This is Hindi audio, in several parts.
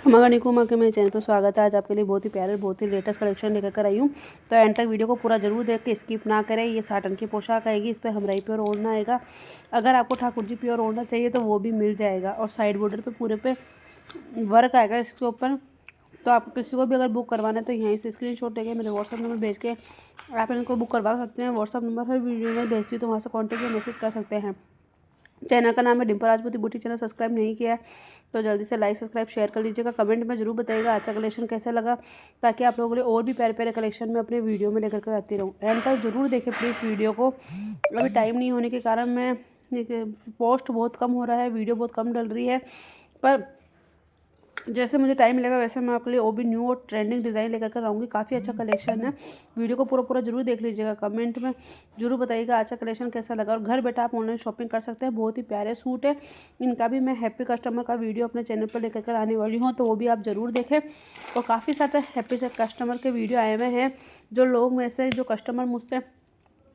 मगर निकुमा के मेरे चैनल पर स्वागत है। आज आपके लिए बहुत ही प्यारे बहुत ही लेटेस्ट कलेक्शन लेकर कर आई हूँ। तो एंड तक वीडियो को पूरा जरूर देख के स्किप ना करें। ये साटन की पोशाक आएगी, इस पर हमराई प्योर ओढ़ना आएगा। अगर आपको ठाकुर जी प्योर ओढ़ना चाहिए तो वो भी मिल जाएगा। और साइड बॉर्डर पे पूरे पे वर्क आएगा इसके ऊपर। तो आप किसी को भी अगर बुक करवाना है तो यहीं से स्क्रीनशॉट लेके मेरे व्हाट्सअप नंबर भेज के आप इनको बुक करवा सकते हैं। व्हाट्सअप नंबर हर वीडियो में भेजती तो वहाँ से कॉन्टेक्ट या मैसेज कर सकते हैं। चैनल का नाम है डिम्पल राजपूती बुटीक। चैनल सब्सक्राइब नहीं किया है तो जल्दी से लाइक सब्सक्राइब शेयर कर लीजिएगा। कमेंट में जरूर बताइएगा अच्छा कलेक्शन कैसा लगा, ताकि आप लोगों के लिए और भी प्यारे प्यारे कलेक्शन में अपने वीडियो में लेकर कर आती रहूँ। एंड तक जरूर देखें प्लीज़ वीडियो को। अभी टाइम नहीं होने के कारण मैं पोस्ट बहुत कम हो रहा है, वीडियो बहुत कम डल रही है, पर जैसे मुझे टाइम मिलेगा वैसे मैं आपके लिए वो भी न्यू और ट्रेंडिंग डिज़ाइन लेकर कर आऊँगी। काफ़ी अच्छा कलेक्शन है, वीडियो को पूरा पूरा जरूर देख लीजिएगा। कमेंट में जरूर बताइएगा अच्छा कलेक्शन कैसा लगा। और घर बैठा आप ऑनलाइन शॉपिंग कर सकते हैं। बहुत ही प्यारे सूट है, इनका भी मैं हैप्पी कस्टमर का वीडियो अपने चैनल पर लेकर कर आने वाली हूँ, तो वो भी आप ज़रूर देखें। और काफ़ी सारे हैप्पी से कस्टमर के वीडियो आए हुए हैं। जो लोग में से जो कस्टमर मुझसे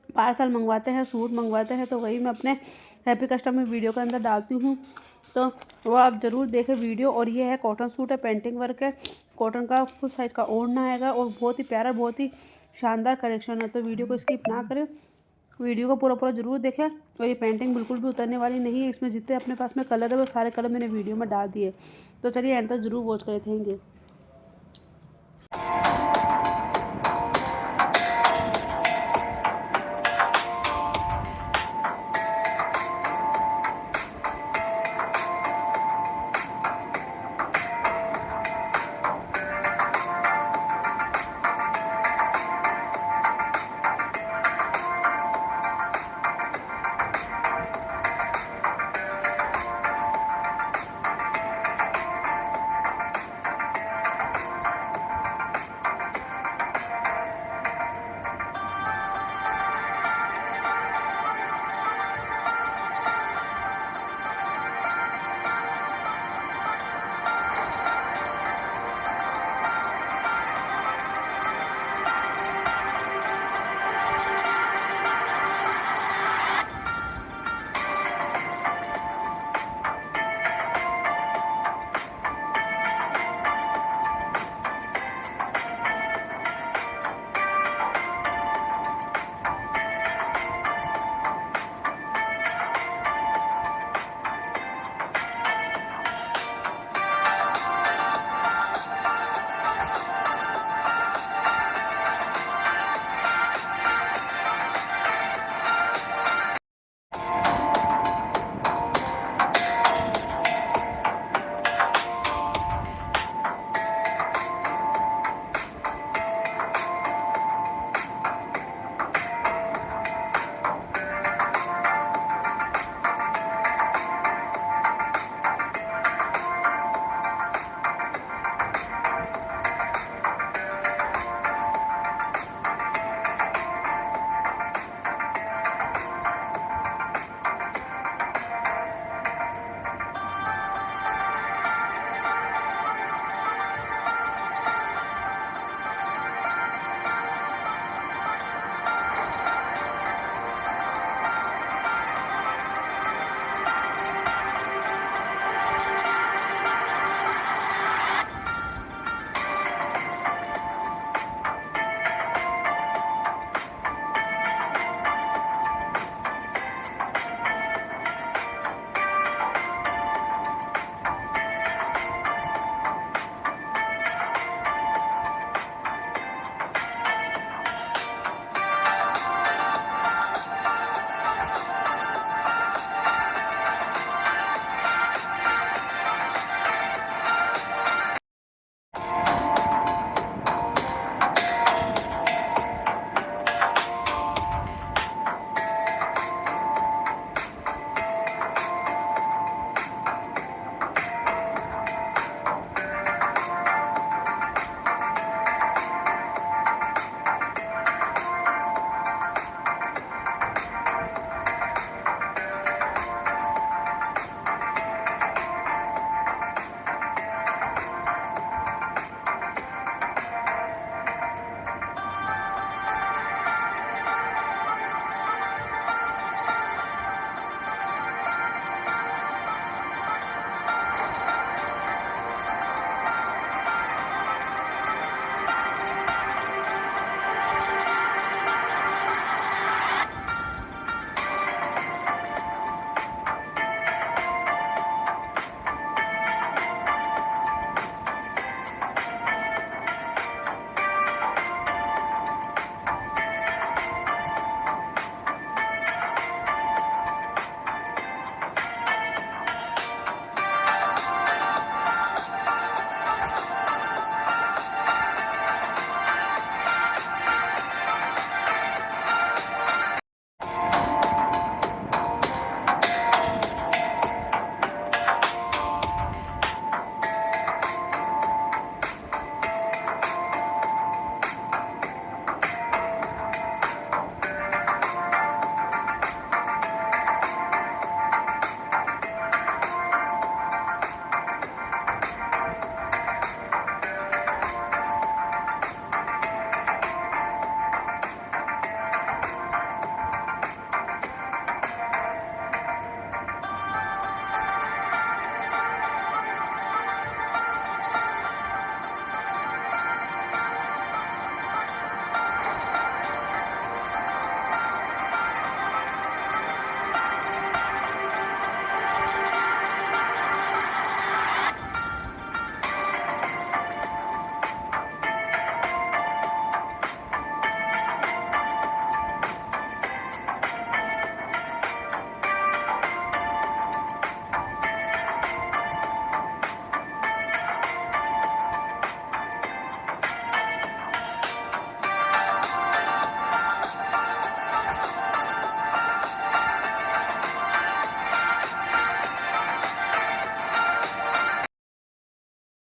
पार्सल मंगवाते हैं, सूट मंगवाते हैं, तो वही मैं अपने हैप्पी कस्टमर वीडियो के अंदर डालती हूँ, तो वो आप ज़रूर देखें वीडियो। और ये है कॉटन सूट है, पेंटिंग वर्क है, कॉटन का फुल साइज़ का ओढ़ना आएगा और बहुत ही प्यारा बहुत ही शानदार कलेक्शन है। तो वीडियो को स्किप ना करें, वीडियो को पूरा पूरा जरूर देखें। और ये पेंटिंग बिल्कुल भी उतरने वाली नहीं है। इसमें जितने अपने पास में कलर है वो सारे कलर मैंने वीडियो में डाल दिए। तो चलिए एंड तक जरूर वॉच करें। Thank you.